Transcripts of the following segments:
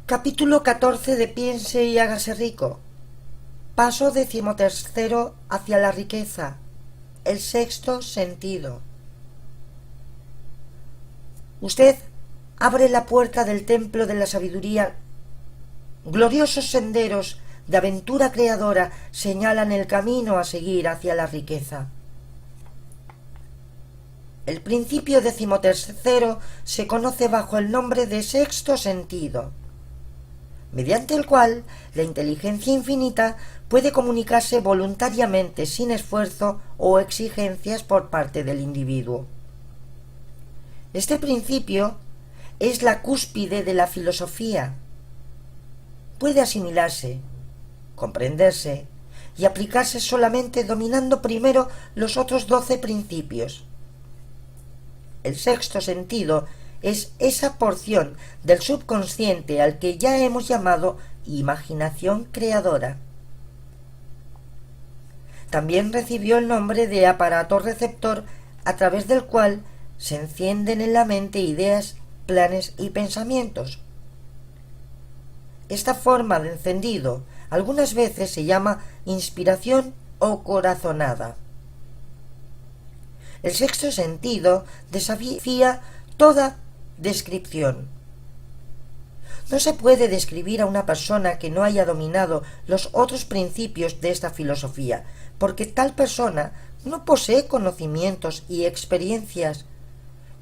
Capítulo 14 de Piense y hágase rico. Paso 13 hacia la riqueza. El sexto sentido. Usted abre la puerta del templo de la sabiduría. Gloriosos senderos de aventura creadora señalan el camino a seguir hacia la riqueza. El principio 13 se conoce bajo el nombre de sexto sentido, mediante el cual la inteligencia infinita puede comunicarse voluntariamente sin esfuerzo o exigencias por parte del individuo. Este principio es la cúspide de la filosofía. Puede asimilarse, comprenderse y aplicarse solamente dominando primero los otros 12 principios. El sexto sentido es esa porción del subconsciente al que ya hemos llamado imaginación creadora. También recibió el nombre de aparato receptor a través del cual se encienden en la mente ideas, planes y pensamientos. Esta forma de encendido algunas veces se llama inspiración o corazonada. El sexto sentido desafía toda descripción. No se puede describir a una persona que no haya dominado los otros principios de esta filosofía, porque tal persona no posee conocimientos y experiencias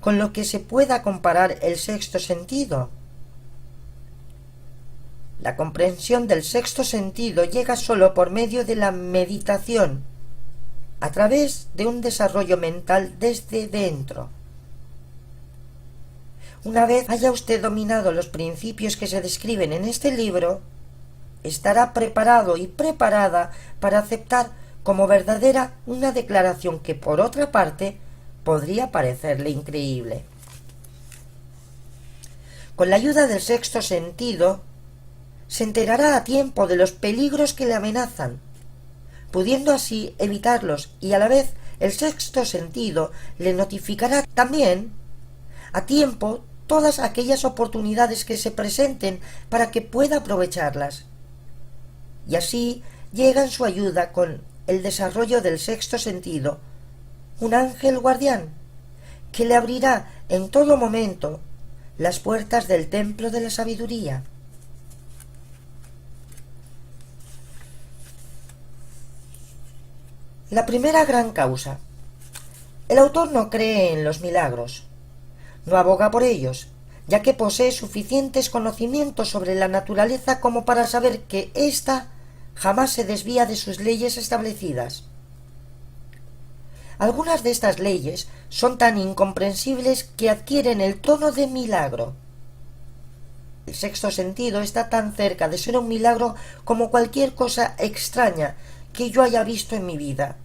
con lo que se pueda comparar el sexto sentido. La comprensión del sexto sentido llega sólo por medio de la meditación, a través de un desarrollo mental desde dentro. Una vez haya usted dominado los principios que se describen en este libro, estará preparado y preparada para aceptar como verdadera una declaración que, por otra parte, podría parecerle increíble. Con la ayuda del sexto sentido, se enterará a tiempo de los peligros que le amenazan, pudiendo así evitarlos, y a la vez el sexto sentido le notificará también a tiempo todas aquellas oportunidades que se presenten para que pueda aprovecharlas. Y así llega en su ayuda con el desarrollo del sexto sentido un ángel guardián que le abrirá en todo momento las puertas del templo de la sabiduría. La primera gran causa. El autor no cree en los milagros. No aboga por ellos, ya que posee suficientes conocimientos sobre la naturaleza como para saber que ésta jamás se desvía de sus leyes establecidas. Algunas de estas leyes son tan incomprensibles que adquieren el tono de milagro. El sexto sentido está tan cerca de ser un milagro como cualquier cosa extraña que yo haya visto en mi vida.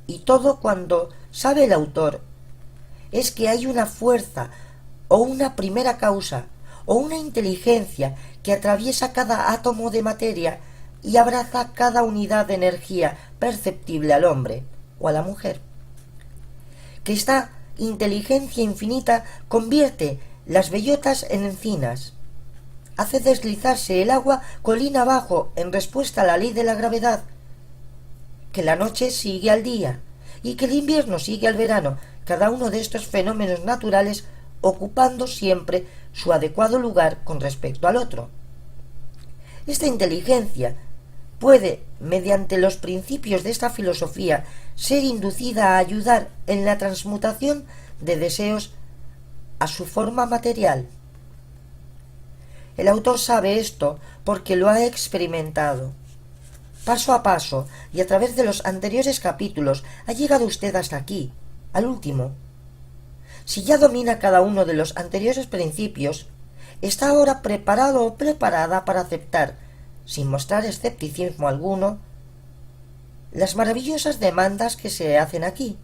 Y todo cuando sabe el autor es que hay una fuerza o una primera causa o una inteligencia que atraviesa cada átomo de materia y abraza cada unidad de energía perceptible al hombre o a la mujer. Que esta inteligencia infinita convierte las bellotas en encinas, hace deslizarse el agua colina abajo en respuesta a la ley de la gravedad, que la noche sigue al día y que el invierno sigue al verano, cada uno de estos fenómenos naturales ocupando siempre su adecuado lugar con respecto al otro. Esta inteligencia puede, mediante los principios de esta filosofía, ser inducida a ayudar en la transmutación de deseos a su forma material. El autor sabe esto porque lo ha experimentado. Paso a paso, y a través de los anteriores capítulos, ha llegado usted hasta aquí, al último. Si ya domina cada uno de los anteriores principios, está ahora preparado o preparada para aceptar, sin mostrar escepticismo alguno, las maravillosas demandas que se hacen aquí.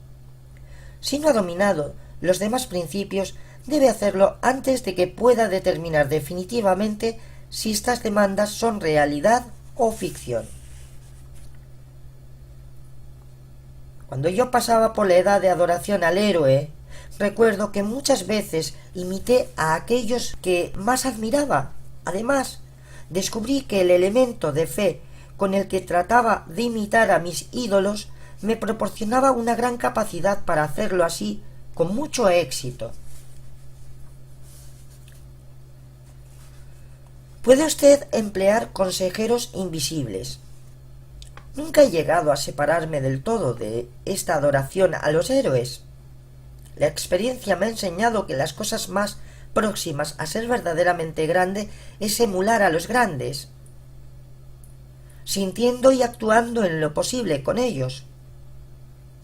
Si no ha dominado los demás principios, debe hacerlo antes de que pueda determinar definitivamente si estas demandas son realidad o ficción. Cuando yo pasaba por la edad de adoración al héroe, recuerdo que muchas veces imité a aquellos que más admiraba Además, descubrí que el elemento de fe con el que trataba de imitar a mis ídolos me proporcionaba una gran capacidad para hacerlo así con mucho éxito. Puede usted emplear consejeros invisibles. Nunca he llegado a separarme del todo de esta adoración a los héroes. La experiencia me ha enseñado que las cosas más próximas a ser verdaderamente grande es emular a los grandes, sintiendo y actuando en lo posible con ellos.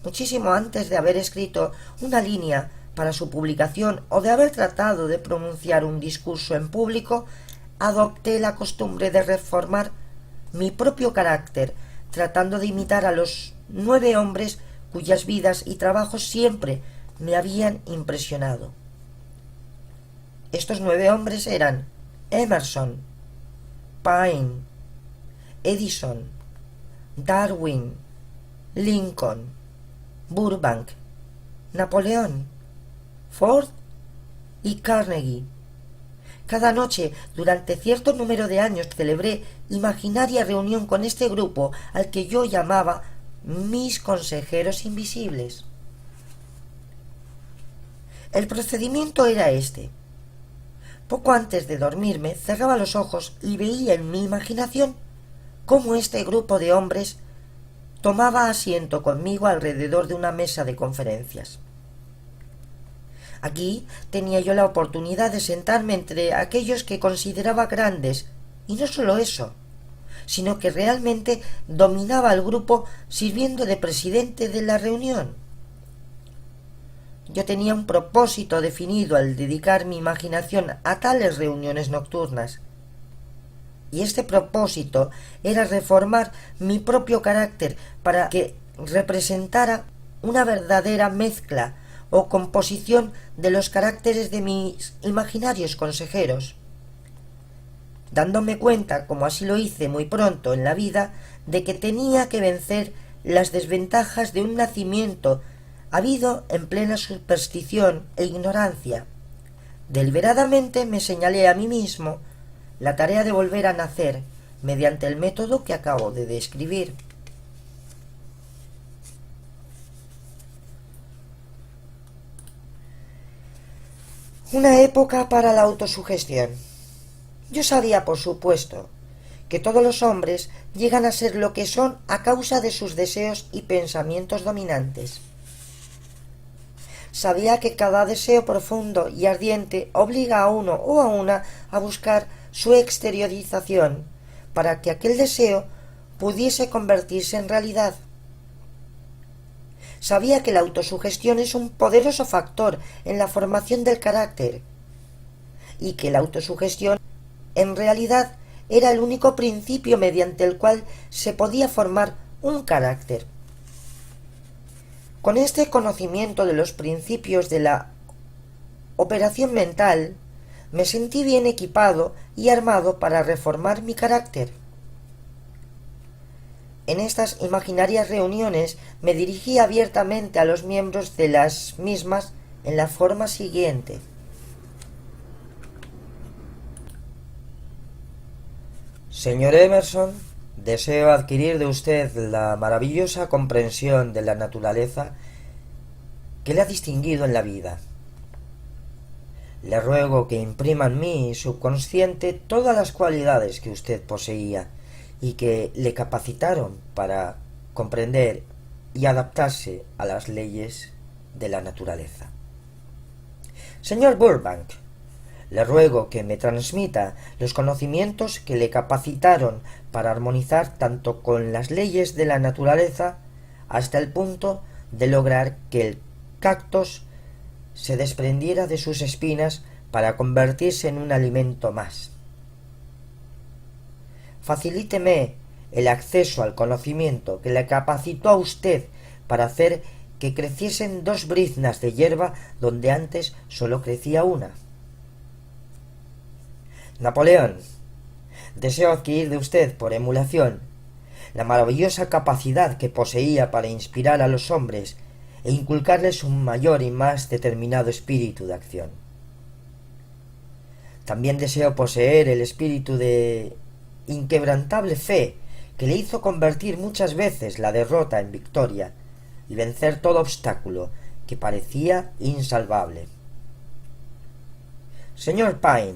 Muchísimo antes de haber escrito una línea para su publicación o de haber tratado de pronunciar un discurso en público, adopté la costumbre de reformar mi propio carácter, tratando de imitar a los 9 hombres cuyas vidas y trabajos siempre me habían impresionado. Estos 9 hombres eran Emerson, Paine, Edison, Darwin, Lincoln, Burbank, Napoleón, Ford y Carnegie. Cada noche, durante cierto número de años, celebré imaginaria reunión con este grupo al que yo llamaba mis consejeros invisibles. El procedimiento era este. Poco antes de dormirme, cerraba los ojos y veía en mi imaginación cómo este grupo de hombres tomaba asiento conmigo alrededor de una mesa de conferencias. Aquí tenía yo la oportunidad de sentarme entre aquellos que consideraba grandes, y no solo eso, sino que realmente dominaba al grupo sirviendo de presidente de la reunión. Yo tenía un propósito definido al dedicar mi imaginación a tales reuniones nocturnas, y este propósito era reformar mi propio carácter para que representara una verdadera mezcla o composición de los caracteres de mis imaginarios consejeros, dándome cuenta, como así lo hice muy pronto en la vida, de que tenía que vencer las desventajas de un nacimiento habido en plena superstición e ignorancia. Deliberadamente me señalé a mí mismo la tarea de volver a nacer mediante el método que acabo de describir. Una época para la autosugestión. Yo sabía, por supuesto, que todos los hombres llegan a ser lo que son a causa de sus deseos y pensamientos dominantes. Sabía que cada deseo profundo y ardiente obliga a uno o a una a buscar su exteriorización para que aquel deseo pudiese convertirse en realidad. Sabía que la autosugestión es un poderoso factor en la formación del carácter y que la autosugestión en realidad era el único principio mediante el cual se podía formar un carácter. Con este conocimiento de los principios de la operación mental, me sentí bien equipado y armado para reformar mi carácter. En estas imaginarias reuniones me dirigí abiertamente a los miembros de las mismas en la forma siguiente. Señor Emerson, deseo adquirir de usted la maravillosa comprensión de la naturaleza que le ha distinguido en la vida. Le ruego que imprima en mi subconsciente todas las cualidades que usted poseía y que le capacitaron para comprender y adaptarse a las leyes de la naturaleza. Señor Burbank, le ruego que me transmita los conocimientos que le capacitaron para armonizar tanto con las leyes de la naturaleza hasta el punto de lograr que el cactus se desprendiera de sus espinas para convertirse en un alimento más. Facilíteme el acceso al conocimiento que le capacitó a usted para hacer que creciesen 2 briznas de hierba donde antes solo crecía una. Napoleón, deseo adquirir de usted por emulación la maravillosa capacidad que poseía para inspirar a los hombres e inculcarles un mayor y más determinado espíritu de acción. También deseo poseer el espíritu de inquebrantable fe que le hizo convertir muchas veces la derrota en victoria y vencer todo obstáculo que parecía insalvable. Señor Pine,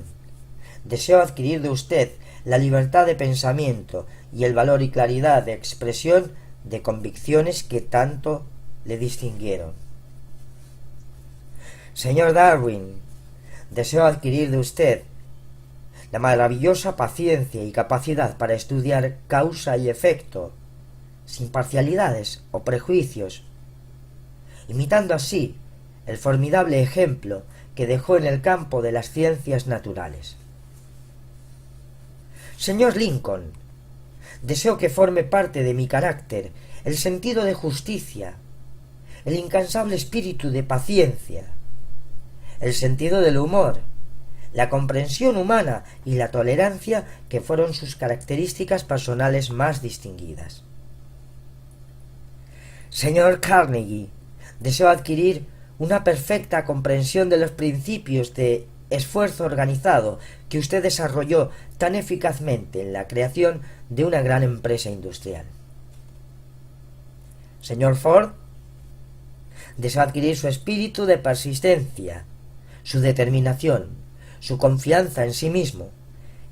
deseo adquirir de usted la libertad de pensamiento y el valor y claridad de expresión de convicciones que tanto le distinguieron. Señor Darwin, deseo adquirir de usted la maravillosa paciencia y capacidad para estudiar causa y efecto, sin parcialidades o prejuicios, imitando así el formidable ejemplo que dejó en el campo de las ciencias naturales. Señor Lincoln, deseo que forme parte de mi carácter el sentido de justicia, el incansable espíritu de paciencia, el sentido del humor, la comprensión humana y la tolerancia que fueron sus características personales más distinguidas. Señor Carnegie, deseo adquirir una perfecta comprensión de los principios de esfuerzo organizado que usted desarrolló tan eficazmente en la creación de una gran empresa industrial. Señor Ford, deseo adquirir su espíritu de persistencia, su determinación, su confianza en sí mismo,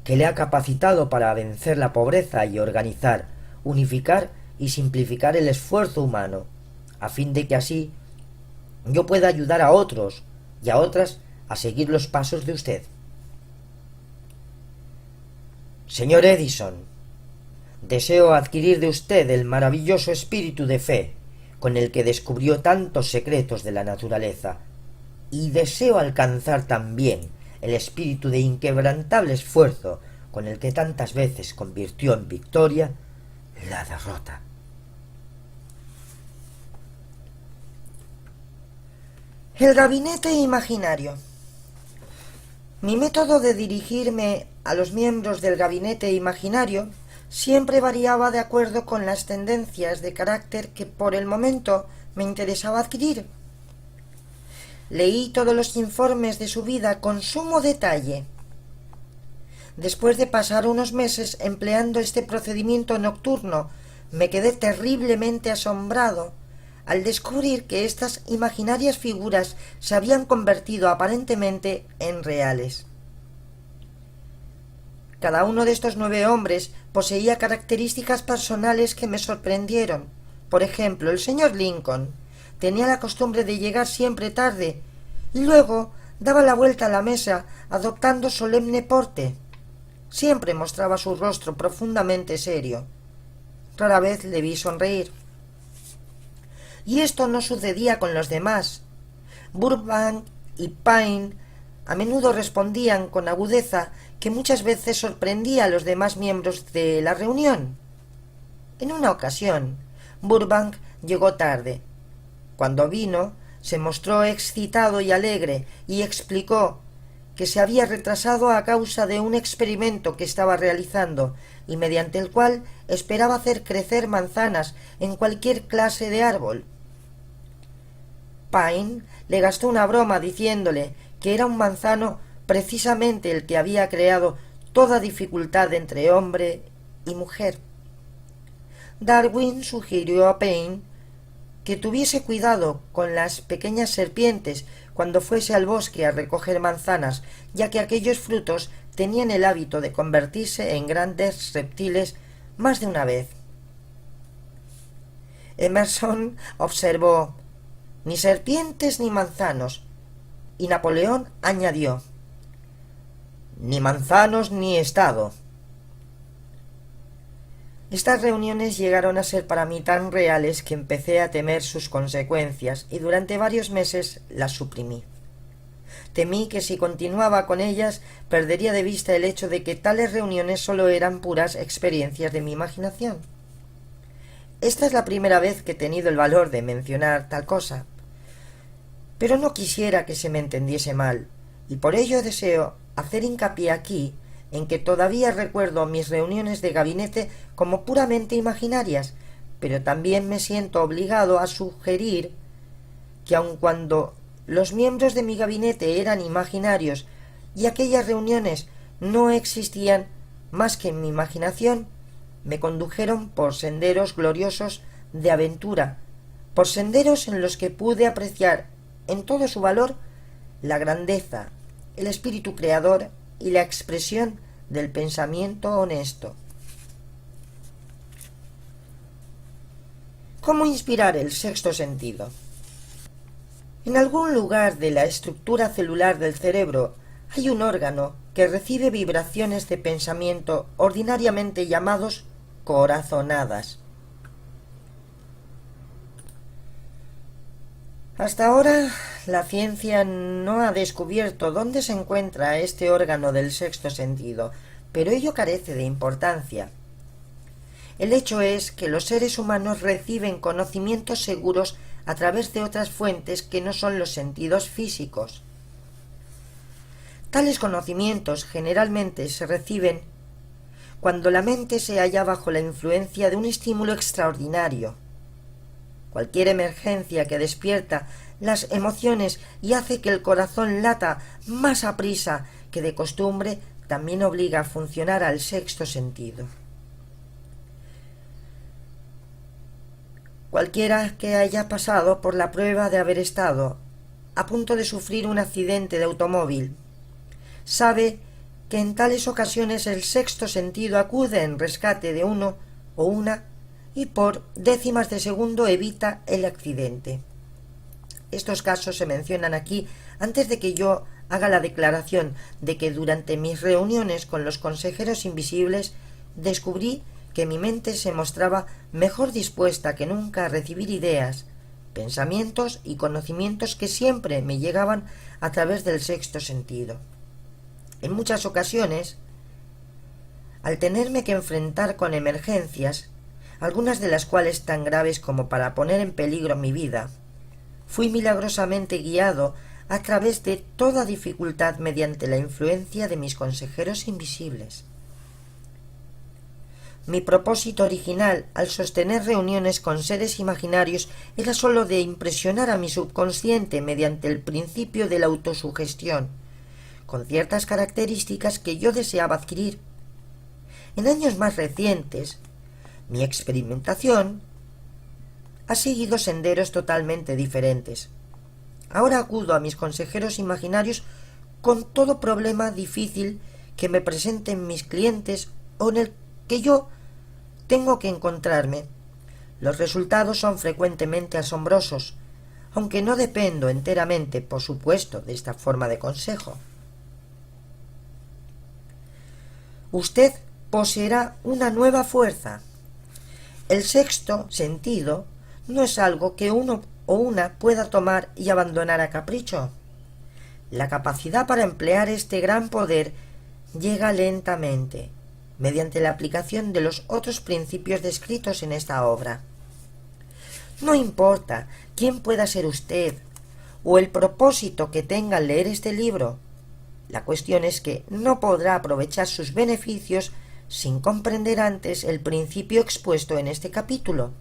que le ha capacitado para vencer la pobreza y organizar, unificar y simplificar el esfuerzo humano, a fin de que así yo pueda ayudar a otros y a otras a seguir los pasos de usted. Señor Edison, deseo adquirir de usted el maravilloso espíritu de fe con el que descubrió tantos secretos de la naturaleza, y deseo alcanzar también el espíritu de inquebrantable esfuerzo con el que tantas veces convirtió en victoria la derrota. El gabinete imaginario. Mi método de dirigirme a los miembros del gabinete imaginario siempre variaba de acuerdo con las tendencias de carácter que por el momento me interesaba adquirir. Leí todos los informes de su vida con sumo detalle. Después de pasar unos meses empleando este procedimiento nocturno, me quedé terriblemente asombrado al descubrir que estas imaginarias figuras se habían convertido aparentemente en reales. Cada uno de estos 9 hombres poseía características personales que me sorprendieron. Por ejemplo, el señor Lincoln tenía la costumbre de llegar siempre tarde y luego daba la vuelta a la mesa adoptando solemne porte. Siempre mostraba su rostro profundamente serio. Rara vez le vi sonreír. Y esto no sucedía con los demás. Burbank y Pine a menudo respondían con agudeza que muchas veces sorprendía a los demás miembros de la reunión. En una ocasión, Burbank llegó tarde. Cuando vino, se mostró excitado y alegre y explicó que se había retrasado a causa de un experimento que estaba realizando y mediante el cual esperaba hacer crecer manzanas en cualquier clase de árbol. Pine le gastó una broma diciéndole que era un manzano precisamente el que había creado toda dificultad entre hombre y mujer. Darwin sugirió a Payne que tuviese cuidado con las pequeñas serpientes cuando fuese al bosque a recoger manzanas, ya que aquellos frutos tenían el hábito de convertirse en grandes reptiles más de una vez. Emerson observó: ni serpientes ni manzanos, y Napoleón añadió: ni manzanos ni Estado. Estas reuniones llegaron a ser para mí tan reales que empecé a temer sus consecuencias y durante varios meses las suprimí. Temí que si continuaba con ellas perdería de vista el hecho de que tales reuniones solo eran puras experiencias de mi imaginación. Esta es la primera vez que he tenido el valor de mencionar tal cosa, pero no quisiera que se me entendiese mal, y por ello deseo hacer hincapié aquí en que todavía recuerdo mis reuniones de gabinete como puramente imaginarias, pero también me siento obligado a sugerir que aun cuando los miembros de mi gabinete eran imaginarios, y aquellas reuniones no existían más que en mi imaginación, me condujeron por senderos gloriosos de aventura, por senderos en los que pude apreciar en todo su valor la grandeza, el espíritu creador y la expresión del pensamiento honesto. ¿Cómo inspirar el sexto sentido? En algún lugar de la estructura celular del cerebro hay un órgano que recibe vibraciones de pensamiento ordinariamente llamados corazonadas. Hasta ahora la ciencia no ha descubierto dónde se encuentra este órgano del sexto sentido, pero ello carece de importancia. El hecho es que los seres humanos reciben conocimientos seguros a través de otras fuentes que no son los sentidos físicos. Tales conocimientos generalmente se reciben cuando la mente se halla bajo la influencia de un estímulo extraordinario. Cualquier emergencia que despierta las emociones y hace que el corazón lata más aprisa que de costumbre también obliga a funcionar al sexto sentido. Cualquiera que haya pasado por la prueba de haber estado a punto de sufrir un accidente de automóvil sabe que en tales ocasiones el sexto sentido acude en rescate de uno o una y por décimas de segundo evita el accidente. Estos casos se mencionan aquí antes de que yo haga la declaración de que durante mis reuniones con los consejeros invisibles descubrí que mi mente se mostraba mejor dispuesta que nunca a recibir ideas, pensamientos y conocimientos que siempre me llegaban a través del sexto sentido. En muchas ocasiones, al tenerme que enfrentar con emergencias, algunas de las cuales tan graves como para poner en peligro mi vida, fui milagrosamente guiado a través de toda dificultad mediante la influencia de mis consejeros invisibles. Mi propósito original al sostener reuniones con seres imaginarios era sólo de impresionar a mi subconsciente mediante el principio de la autosugestión, con ciertas características que yo deseaba adquirir. En años más recientes, mi experimentación ha seguido senderos totalmente diferentes. Ahora acudo a mis consejeros imaginarios con todo problema difícil que me presenten mis clientes o en el que yo tengo que encontrarme. Los resultados son frecuentemente asombrosos, aunque no dependo enteramente, por supuesto, de esta forma de consejo. Usted poseerá una nueva fuerza. El sexto sentido no es algo que uno o una pueda tomar y abandonar a capricho. La capacidad para emplear este gran poder llega lentamente, mediante la aplicación de los otros principios descritos en esta obra. No importa quién pueda ser usted o el propósito que tenga al leer este libro, la cuestión es que no podrá aprovechar sus beneficios sin comprender antes el principio expuesto en este capítulo.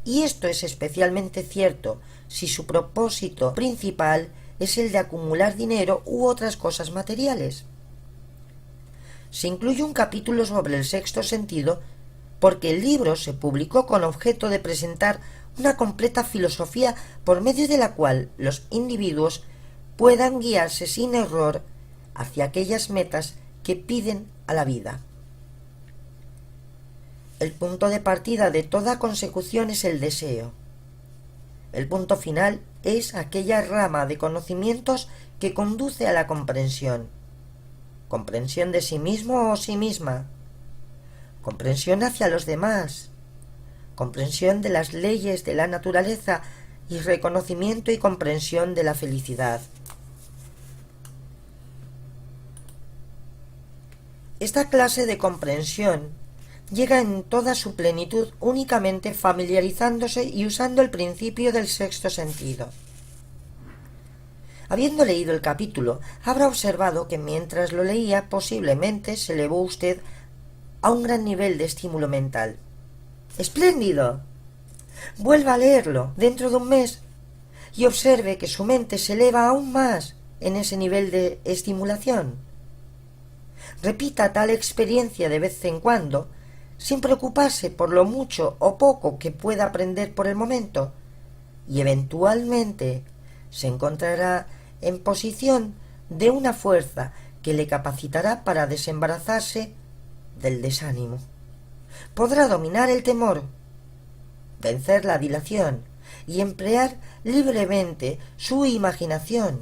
Y esto es especialmente cierto si su propósito principal es el de acumular dinero u otras cosas materiales. Se incluye un capítulo sobre el sexto sentido porque el libro se publicó con objeto de presentar una completa filosofía por medio de la cual los individuos puedan guiarse sin error hacia aquellas metas que piden a la vida. El punto de partida de toda consecución es el deseo. El punto final es aquella rama de conocimientos que conduce a la comprensión. Comprensión de sí mismo o sí misma. Comprensión hacia los demás. Comprensión de las leyes de la naturaleza y reconocimiento y comprensión de la felicidad. Esta clase de comprensión llega en toda su plenitud únicamente familiarizándose y usando el principio del sexto sentido. Habiendo leído el capítulo, habrá observado que mientras lo leía posiblemente se elevó usted a un gran nivel de estímulo mental. ¡Espléndido! Vuelva a leerlo dentro de un mes y observe que su mente se eleva aún más en ese nivel de estimulación. Repita tal experiencia de vez en cuando, sin preocuparse por lo mucho o poco que pueda aprender por el momento, y eventualmente se encontrará en posición de una fuerza que le capacitará para desembarazarse del desánimo. Podrá dominar el temor, vencer la dilación y emplear libremente su imaginación.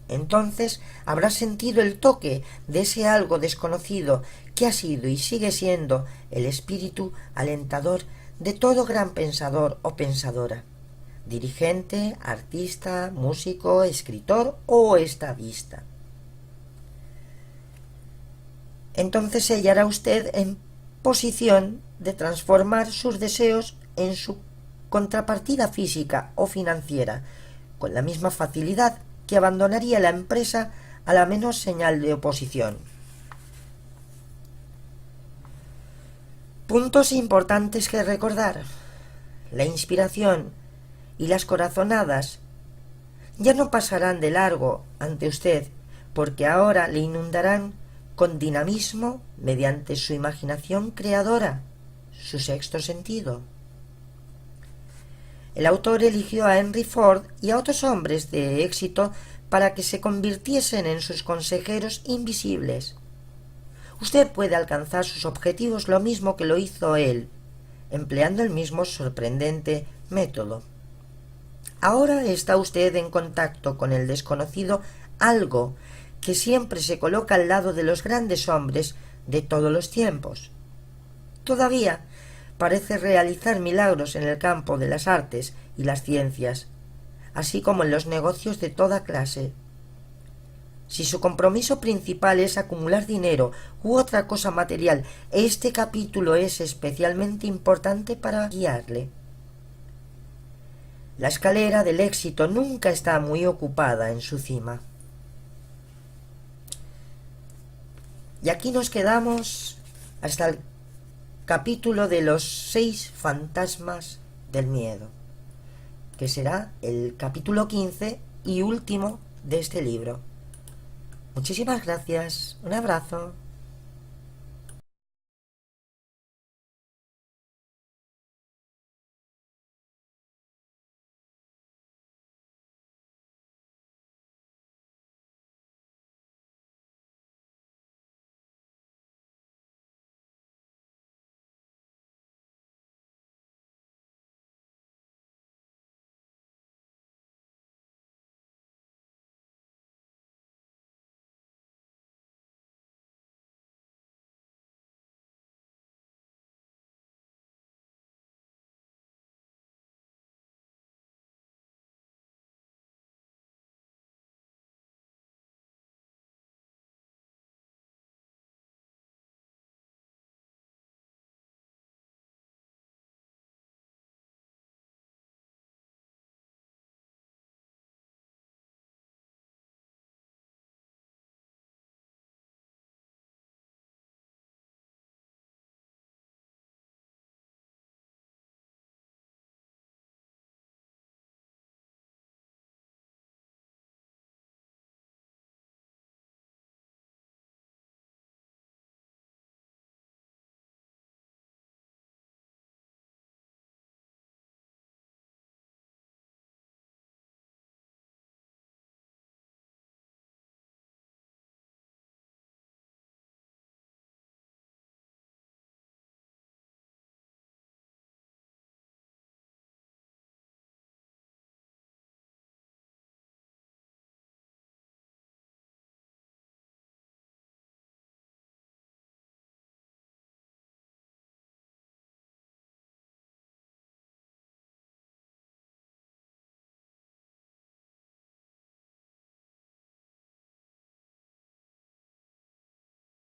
Entonces habrá sentido el toque de ese algo desconocido que ha sido y sigue siendo el espíritu alentador de todo gran pensador o pensadora, dirigente, artista, músico, escritor o estadista. Entonces se hallará usted en posición de transformar sus deseos en su contrapartida física o financiera, con la misma facilidad que abandonaría la empresa a la menor señal de oposición. Puntos importantes que recordar. La inspiración y las corazonadas ya no pasarán de largo ante usted, porque ahora le inundarán con dinamismo mediante su imaginación creadora, su sexto sentido. El autor eligió a Henry Ford y a otros hombres de éxito para que se convirtiesen en sus consejeros invisibles. Usted puede alcanzar sus objetivos lo mismo que lo hizo él, empleando el mismo sorprendente método. Ahora está usted en contacto con el desconocido algo que siempre se coloca al lado de los grandes hombres de todos los tiempos. Todavía parece realizar milagros en el campo de las artes y las ciencias, así como en los negocios de toda clase. Si su compromiso principal es acumular dinero u otra cosa material, este capítulo es especialmente importante para guiarle. La escalera del éxito nunca está muy ocupada en su cima. Y aquí nos quedamos hasta el capítulo de los 6 fantasmas del miedo, que será el capítulo 15 y último de este libro. Muchísimas gracias. Un abrazo.